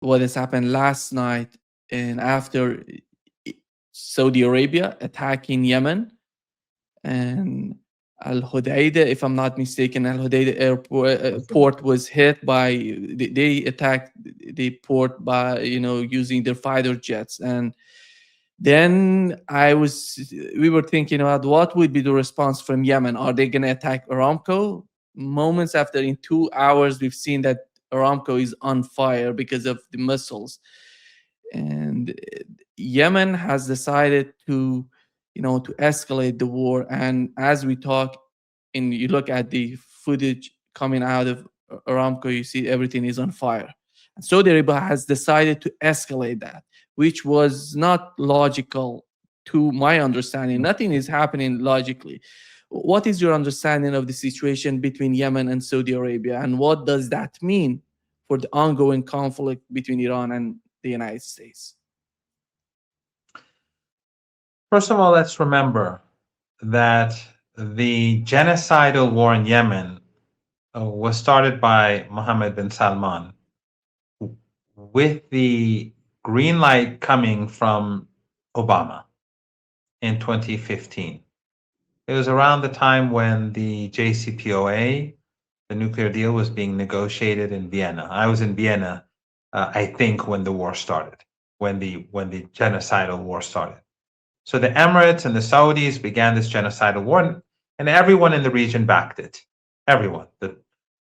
what has happened last night and after Saudi Arabia attacking Yemen, and Al Hudaydah, if I'm not mistaken, Al Hudaydah airport port was hit by they attacked the port by using their fighter jets. And then we were thinking about what would be the response from Yemen. Are they going to attack Aramco? Moments after, in 2 hours, we've seen that Aramco is on fire because of the missiles. And Yemen has decided to escalate the war. And as we talk, and you look at the footage coming out of Aramco, you see everything is on fire. And Saudi Arabia has decided to escalate that, which was not logical to my understanding. Nothing is happening logically. What is your understanding of the situation between Yemen and Saudi Arabia, and what does that mean for the ongoing conflict between Iran and the United States? First of all, let's remember that the genocidal war in Yemen was started by Mohammed bin Salman with the green light coming from Obama in 2015. It was around the time when the JCPOA, the nuclear deal, was being negotiated in Vienna. I was in Vienna, I think, when the war started, when the genocidal war started. So the Emirates and the Saudis began this genocidal war, and everyone in the region backed it. Everyone,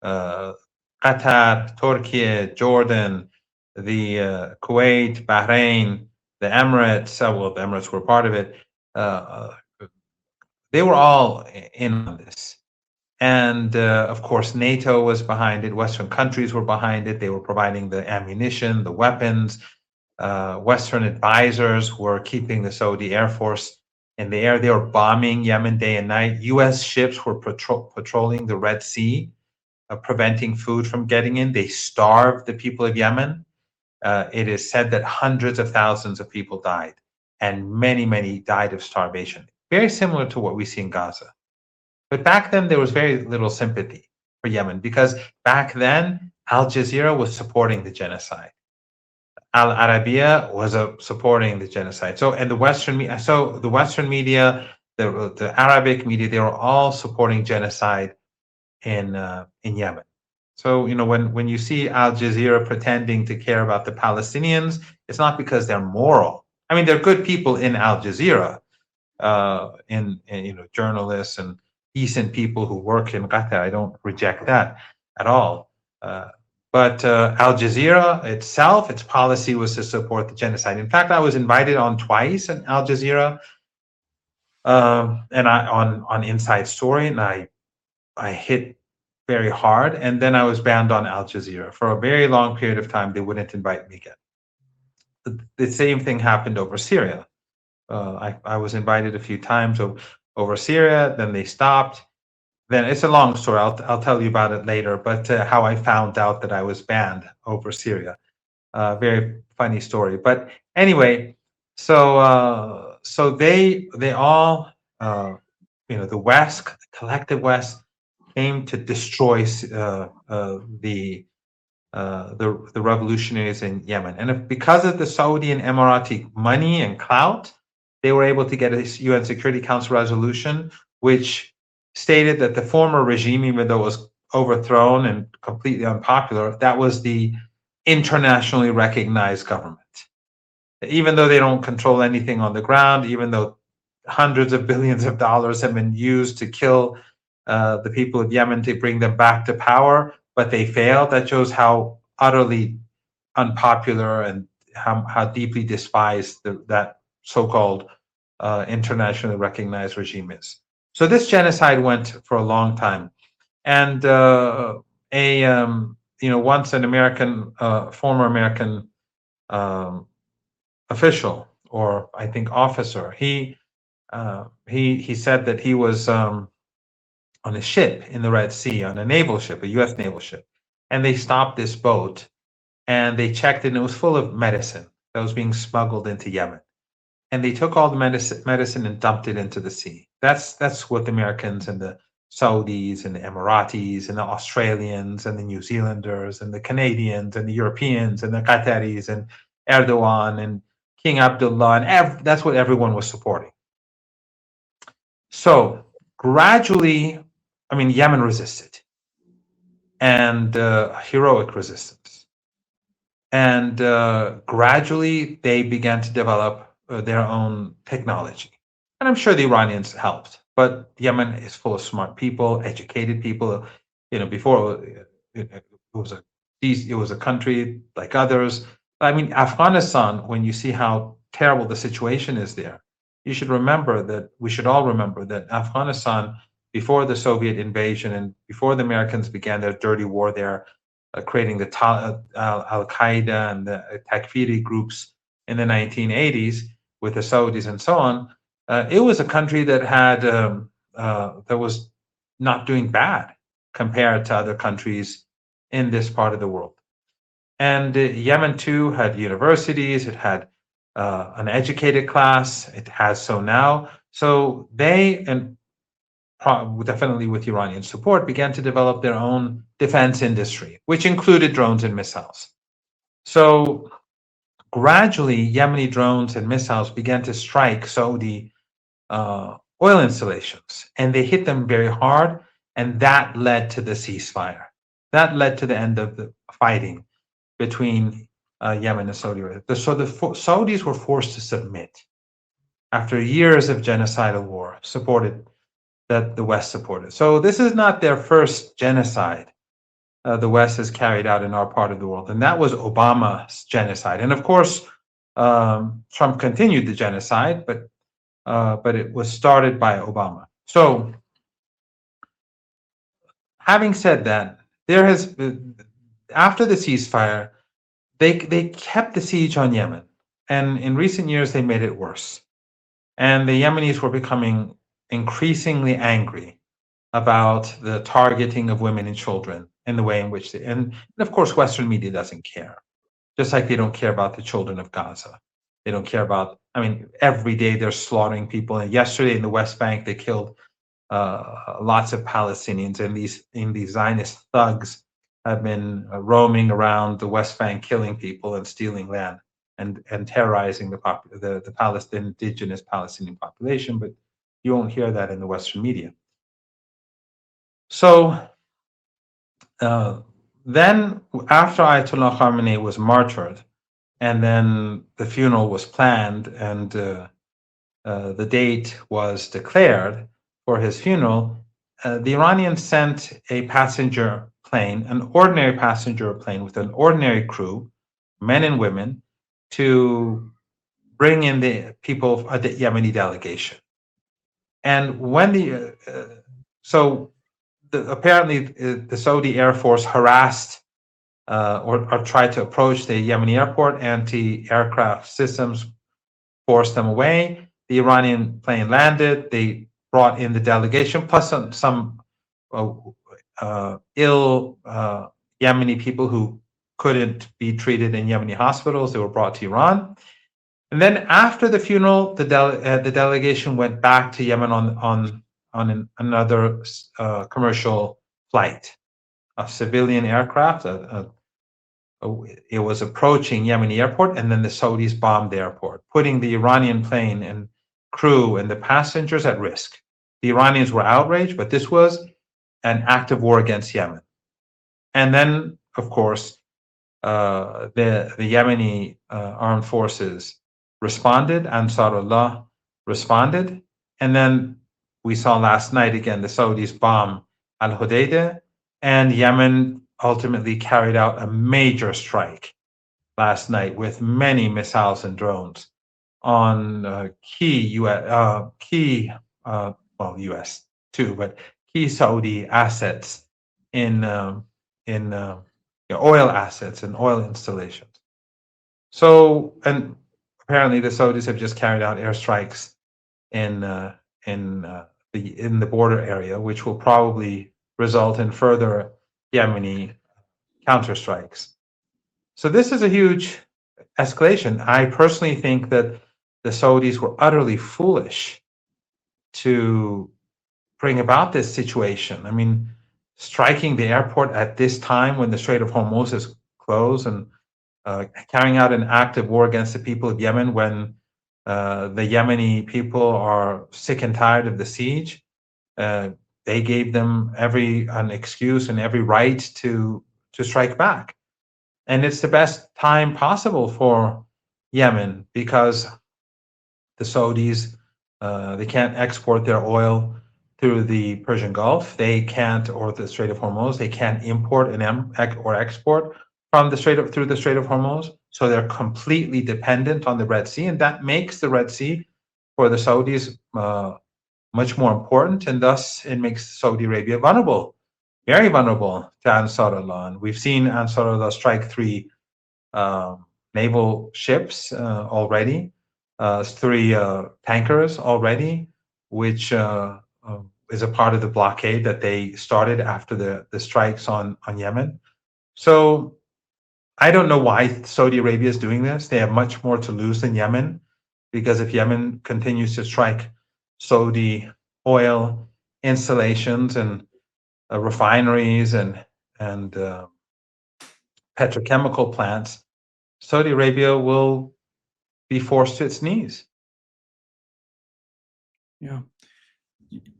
Qatar, Turkey, Jordan, the Kuwait, Bahrain, the Emirates. Well, the Emirates were part of it. They were all in on this. And of course, NATO was behind it. Western countries were behind it. They were providing the ammunition, the weapons. Western advisors were keeping the Saudi Air Force in the air. They were bombing Yemen day and night. U.S. ships were patrolling the Red Sea, preventing food from getting in. They starved the people of Yemen. It is said that hundreds of thousands of people died, and many, many died of starvation. Very similar to what we see in Gaza. But back then, there was very little sympathy for Yemen because back then, Al Jazeera was supporting the genocide. Al Arabiya was supporting the genocide. So, and the Western media, the Arabic media, they were all supporting genocide in Yemen. So, when you see Al Jazeera pretending to care about the Palestinians, it's not because they're moral. I mean, they're good people in Al Jazeera, journalists and decent people who work in Qatar. I don't reject that at all. But Al Jazeera itself, its policy was to support the genocide. In fact, I was invited on twice in Al Jazeera, and on Inside Story, and I hit very hard, and then I was banned on Al Jazeera for a very long period of time. They wouldn't invite me again. The same thing happened over Syria. I was invited a few times over Syria, then they stopped. Then it's a long story. I'll tell you about it later. But how I found out that I was banned over Syria, very funny story. But anyway, so they all, the West, the collective West, came to destroy the revolutionaries in Yemen, and because of the Saudi and Emirati money and clout, they were able to get a UN Security Council resolution which stated that the former regime, even though it was overthrown and completely unpopular, that was the internationally recognized government. Even though they don't control anything on the ground, even though hundreds of billions of dollars have been used to kill the people of Yemen to bring them back to power, but they failed. That shows how utterly unpopular and how deeply despised that so-called internationally recognized regime is. So this genocide went for a long time, and once an American, former American official, or I think officer, he said that he was on a ship in the Red Sea, on a naval ship, a U.S. naval ship, and they stopped this boat, and they checked it, and it was full of medicine that was being smuggled into Yemen. And they took all the medicine and dumped it into the sea. That's what the Americans and the Saudis and the Emiratis and the Australians and the New Zealanders and the Canadians and the Europeans and the Qataris and Erdogan and King Abdullah, and that's what everyone was supporting. So gradually, I mean, Yemen resisted, and heroic resistance. And gradually, they began to develop their own technology. And I'm sure the Iranians helped, but Yemen is full of smart people, educated people. Before it was a country like others. I mean, Afghanistan, when you see how terrible the situation is there, we should all remember that Afghanistan, before the Soviet invasion and before the Americans began their dirty war there, creating the Al-Qaeda and the Takfiri groups in the 1980s with the Saudis and so on, it was a country that that was not doing bad compared to other countries in this part of the world. And Yemen too had universities, it had an educated class, it has so now. So they, and definitely with Iranian support, began to develop their own defense industry, which included drones and missiles. So gradually, Yemeni drones and missiles began to strike Saudi oil installations, and they hit them very hard, and that led to the ceasefire. That led to the end of the fighting between Yemen and Saudi Arabia. So the Saudis were forced to submit after years of genocidal war that the West supported. So this is not their first genocide the West has carried out in our part of the world, and that was Obama's genocide. And of course, Trump continued the genocide, but it was started by Obama. So, having said that, after the ceasefire, they kept the siege on Yemen, and in recent years they made it worse. And the Yemenis were becoming increasingly angry about the targeting of women and children and the way in which and of course Western media doesn't care, just like they don't care about the children of Gaza. They don't care about, I mean, every day they're slaughtering people. And yesterday in the West Bank, they killed lots of Palestinians, and these Zionist thugs have been roaming around the West Bank, killing people and stealing land and terrorizing the indigenous Palestinian population. But you won't hear that in the Western media. So then, after Ayatollah Khamenei was martyred, and then the funeral was planned, and the date was declared for his funeral, the Iranians sent a passenger plane, an ordinary passenger plane with an ordinary crew, men and women, to bring in the people of the Yemeni delegation. And when apparently the Saudi Air Force harassed or tried to approach the Yemeni airport. Anti-aircraft systems forced them away. The Iranian plane landed. They brought in the delegation, plus some ill Yemeni people who couldn't be treated in Yemeni hospitals. They were brought to Iran. And then after the funeral, the delegation went back to Yemen on another commercial flight, a civilian aircraft. It was approaching Yemeni airport, and then the Saudis bombed the airport, putting the Iranian plane and crew and the passengers at risk. The Iranians were outraged, but this was an act of war against Yemen. And then, of course, the Yemeni armed forces responded. Ansarullah responded, and then we saw last night again the Saudis bomb Al-Hudaydah, and Yemen ultimately carried out a major strike last night with many missiles and drones on key U.S. too, but key Saudi assets in oil assets and oil installations. So, and apparently the Saudis have just carried out airstrikes in the border area, which will probably result in further Yemeni counterstrikes. So this is a huge escalation. I personally think that the Saudis were utterly foolish to bring about this situation. I mean, striking the airport at this time when the Strait of Hormuz is closed, and carrying out an active war against the people of Yemen when the Yemeni people are sick and tired of the siege. Uh, they gave them an excuse and every right to strike back, and it's the best time possible for Yemen because the Saudis, they can't export their oil through the Persian Gulf. They can't, or the Strait of Hormuz. They can't import or export from through the Strait of Hormuz. So they're completely dependent on the Red Sea, and that makes the Red Sea for the Saudis much more important, and thus it makes Saudi Arabia vulnerable, very vulnerable to Ansar Allah. And we've seen Ansar Allah strike three naval ships already, three tankers already, which is a part of the blockade that they started after the strikes on Yemen. So I don't know why Saudi Arabia is doing this. They have much more to lose than Yemen, because if Yemen continues to strike Saudi oil installations and refineries and petrochemical plants, Saudi Arabia will be forced to its knees. Yeah.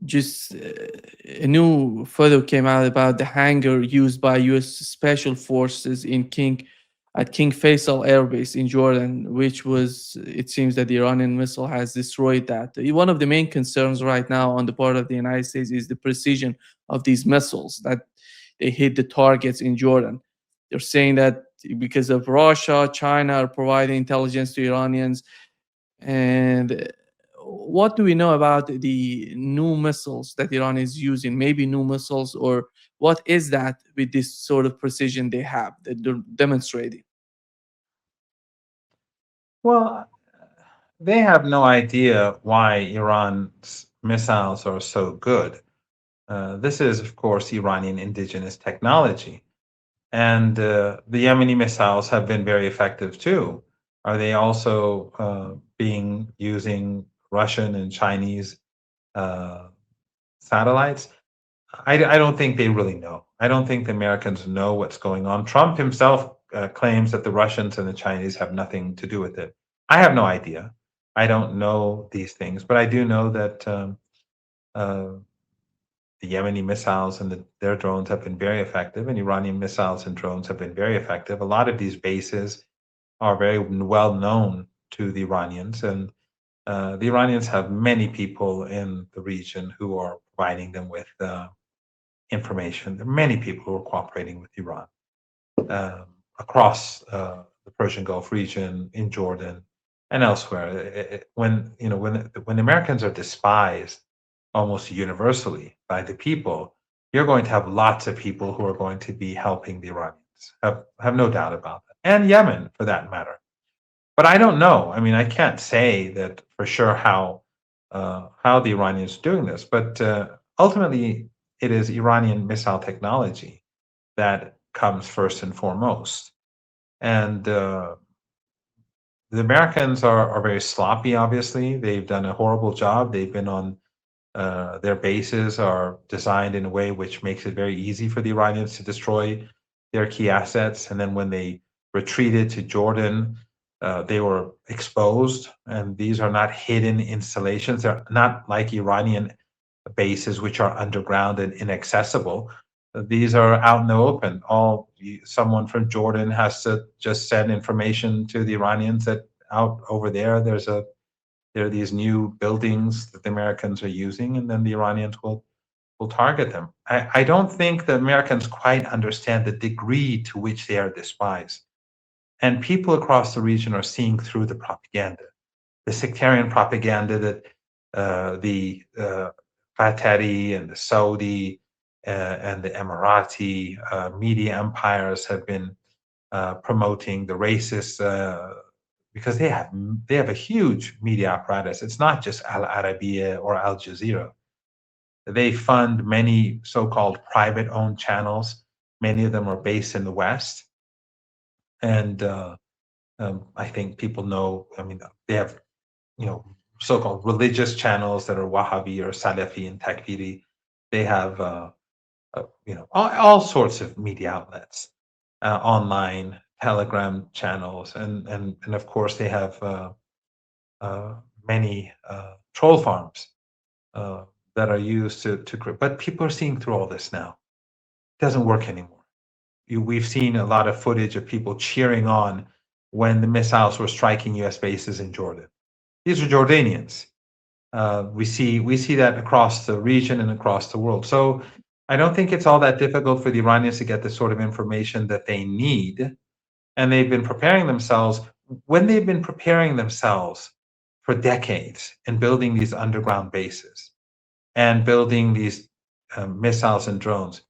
Just a new photo came out about the hangar used by U.S. Special Forces at King Faisal Air Base in Jordan, which was, it seems that the Iranian missile has destroyed that. One of the main concerns right now on the part of the United States is the precision of these missiles, that they hit the targets in Jordan. They're saying that because of Russia, China are providing intelligence to Iranians. And what do we know about the new missiles that Iran is using? Maybe new missiles, or what is that with this sort of precision they have that they're demonstrating? Well, they have no idea why Iran's missiles are so good. This is, of course, Iranian indigenous technology. And the Yemeni missiles have been very effective too. Are they also using Russian and Chinese satellites? I don't think they really know. I don't think the Americans know what's going on. Trump himself claims that the Russians and the Chinese have nothing to do with it. I have no idea. I don't know these things, but I do know that the Yemeni missiles and their drones have been very effective, and Iranian missiles and drones have been very effective. A lot of these bases are very well known to the Iranians, and the Iranians have many people in the region who are providing them with information. There are many people who are cooperating with Iran across the Persian Gulf region, in Jordan, and elsewhere. When Americans are despised almost universally by the people, you're going to have lots of people who are going to be helping the Iranians. Have no doubt about that, and Yemen for that matter. But I don't know. I mean, I can't say that for sure how the Iranians are doing this, but ultimately it is Iranian missile technology that comes first and foremost. And the Americans are very sloppy, obviously. They've done a horrible job. They've been on their bases are designed in a way which makes it very easy for the Iranians to destroy their key assets. And then when they retreated to Jordan, they were exposed. And these are not hidden installations. They're not like Iranian bases, which are underground and inaccessible. These are out in the open. Someone from Jordan has to just send information to the Iranians that out over there, there are these new buildings that the Americans are using, and then the Iranians will target them. I don't think the Americans quite understand the degree to which they are despised. And people across the region are seeing through the propaganda, the sectarian propaganda that the Qatari and the Saudi and the Emirati media empires have been promoting, the racist, because they have a huge media apparatus. It's not just Al Arabiya or Al Jazeera. They fund many so-called private-owned channels. Many of them are based in the West, and I think people know. I mean, they have so-called religious channels that are Wahhabi or Salafi and Takfiri. They have all sorts of media outlets, online Telegram channels, and of course they have uh, many troll farms uh, that are used but people are seeing through all this now. It doesn't work anymore. We've seen a lot of footage of people cheering on when the missiles were striking U.S. bases in Jordan. These are Jordanians. We see that across the region and across the world. So I don't think it's all that difficult for the Iranians to get the sort of information that they need, and they've been preparing themselves. When they've been preparing themselves for decades and building these underground bases and building these missiles and drones,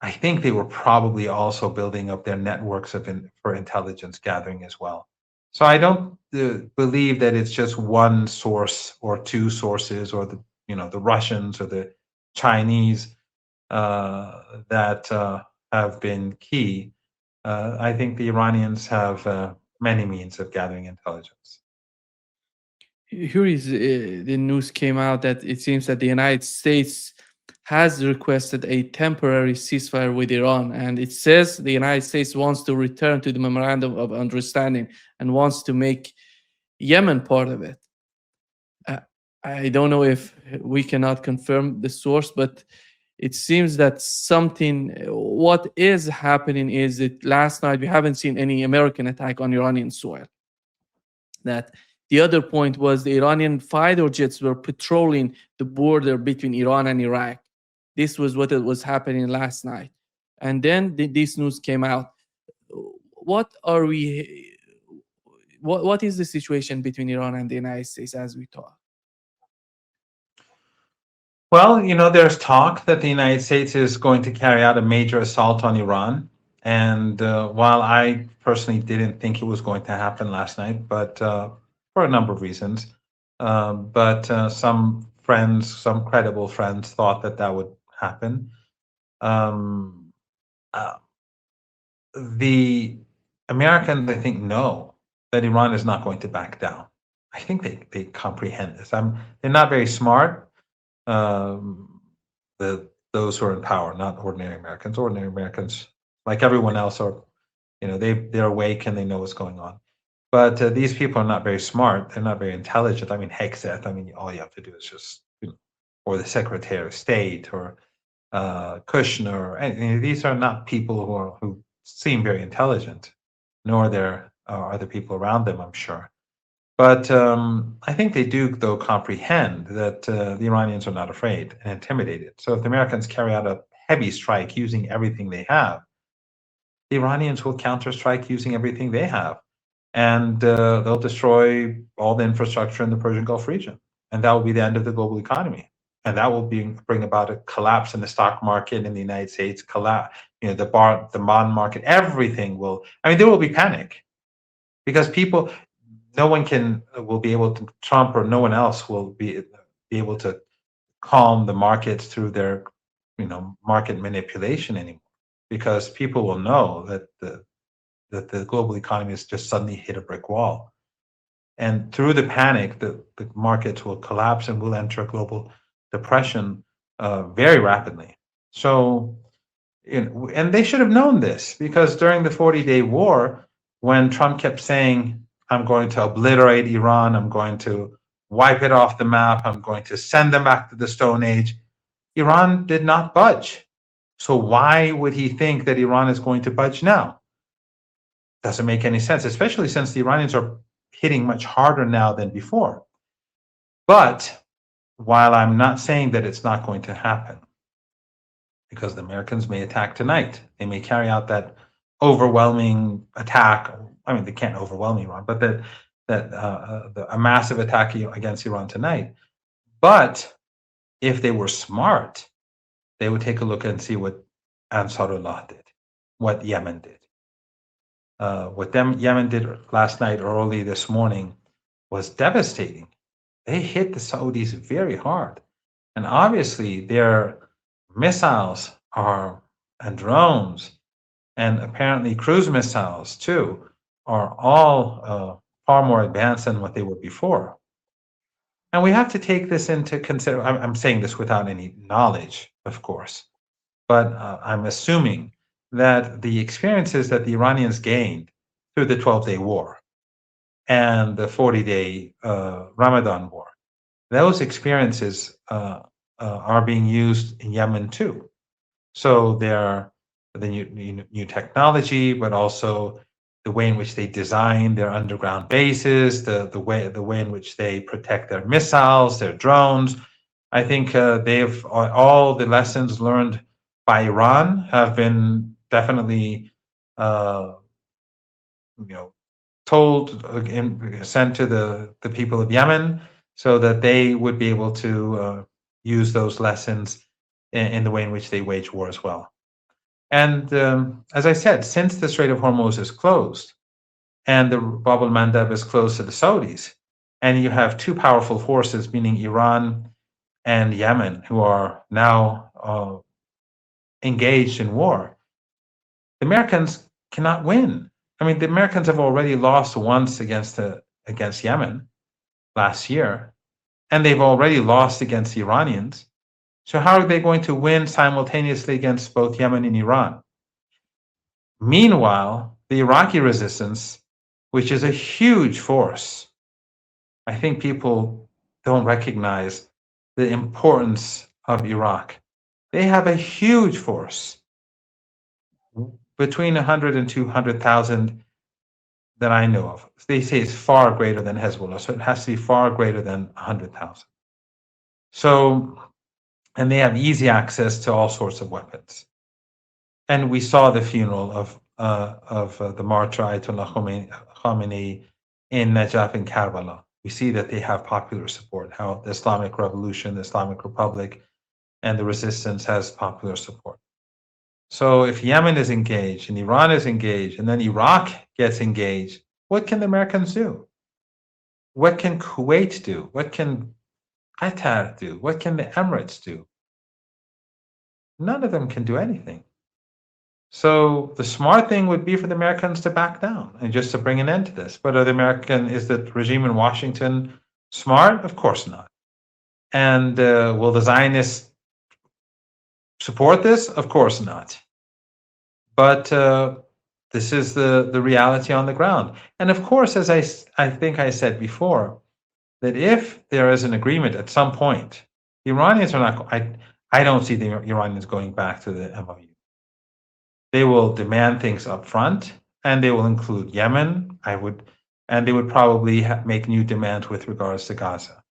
I think they were probably also building up their networks for intelligence gathering as well. So I don't believe that it's just one source or two sources, or the Russians or the Chinese that have been key. I think the Iranians have many means of gathering intelligence. Here is the news came out that it seems that the United States has requested a temporary ceasefire with Iran, and it says the United States wants to return to the memorandum of understanding and wants to make Yemen part of it. Uh, I don't know if we cannot confirm the source, but it seems that what is happening is that last night we haven't seen any American attack on Iranian soil. That the other point was the Iranian fighter jets were patrolling the border between Iran and Iraq. This was what it was happening last night. And then this news came out. What are we what is the situation between Iran and the United States as we talk? Well, there's talk that the United States is going to carry out a major assault on Iran. And while I personally didn't think it was going to happen last night, but for a number of reasons, but some friends, some credible friends, thought that would happen. Um, uh, the Americans, I think, know that Iran is not going to back down. I think they comprehend this. They're not very smart. Those who are in power, not ordinary Americans. Ordinary Americans, like everyone else, are they're awake and they know what's going on. But these people are not very smart. They're not very intelligent. I mean, Hegseth. I mean, all you have to do is just, or the Secretary of State, or Kushner. And these are not people who seem very intelligent, nor there are other people around them, I'm sure. But I think they do, though, comprehend that the Iranians are not afraid and intimidated. So if the Americans carry out a heavy strike using everything they have, the Iranians will counterstrike using everything they have. And they'll destroy all the infrastructure in the Persian Gulf region. And that will be the end of the global economy. And that will bring about a collapse in the stock market in the United States, the bond market, everything will, there will be panic. Because no one will be able to, Trump or no one else will be able to calm the markets through their, market manipulation anymore, because people will know that the global economy has just suddenly hit a brick wall, and through the panic, the markets will collapse and we'll enter a global depression very rapidly. So, and they should have known this, because during the 40-day war, when Trump kept saying, I'm going to obliterate Iran, I'm going to wipe it off the map, I'm going to send them back to the Stone Age, Iran did not budge. So why would he think that Iran is going to budge now? Doesn't make any sense, especially since the Iranians are hitting much harder now than before. But while I'm not saying that it's not going to happen, because the Americans may attack tonight, they may carry out that overwhelming attack. They can't overwhelm Iran, but a massive attack against Iran tonight. But if they were smart, they would take a look and see what Ansarullah did, what Yemen did. What Yemen did last night or early this morning was devastating. They hit the Saudis very hard. And obviously their missiles and drones, and apparently cruise missiles too, are all far more advanced than what they were before. And we have to take this into consideration. I'm saying this without any knowledge of course. But I'm assuming that the experiences that the Iranians gained through the 12-day war and the 40-day Ramadan war, those experiences are being used in Yemen too. So they're the new technology, but also the way in which they design their underground bases, the way in which they protect their missiles, their drones. I think they've all the lessons learned by Iran have been definitely uh, you know told sent to the people of Yemen so that they would be able to use those lessons in the way in which they wage war as well. And as I said, since the Strait of Hormuz is closed and the Bab al Mandab is closed to the Saudis, and you have two powerful forces, meaning Iran and Yemen, who are now engaged in war, the Americans cannot win. I mean, the Americans have already lost once against Yemen last year, and they've already lost against the Iranians. So how are they going to win simultaneously against both Yemen and Iran? Meanwhile, the Iraqi resistance, which is a huge force, I think people don't recognize the importance of Iraq. They have a huge force, between 100 and 200,000 that I know of. They say it's far greater than Hezbollah, so it has to be far greater than 100,000. So, and they have easy access to all sorts of weapons. And we saw the funeral of the martyr Ayatollah Khomeini in Najaf and Karbala. We see that they have popular support, how the Islamic Revolution, the Islamic Republic, and the resistance has popular support. So if Yemen is engaged and Iran is engaged and then Iraq gets engaged, what can the Americans do? What can Kuwait do? What can Qatar do? What can the Emirates do? None of them can do anything. So the smart thing would be for the Americans to back down and just to bring an end to this. But is the regime in Washington smart? Of course not. And will the Zionists support this? Of course not. But this is the reality on the ground. And of course, as I think I said before, that if there is an agreement at some point, the Iranians are not. I don't see the Iranians going back to the MOU. They will demand things up front, and they will include Yemen. And they would probably make new demands with regards to Gaza.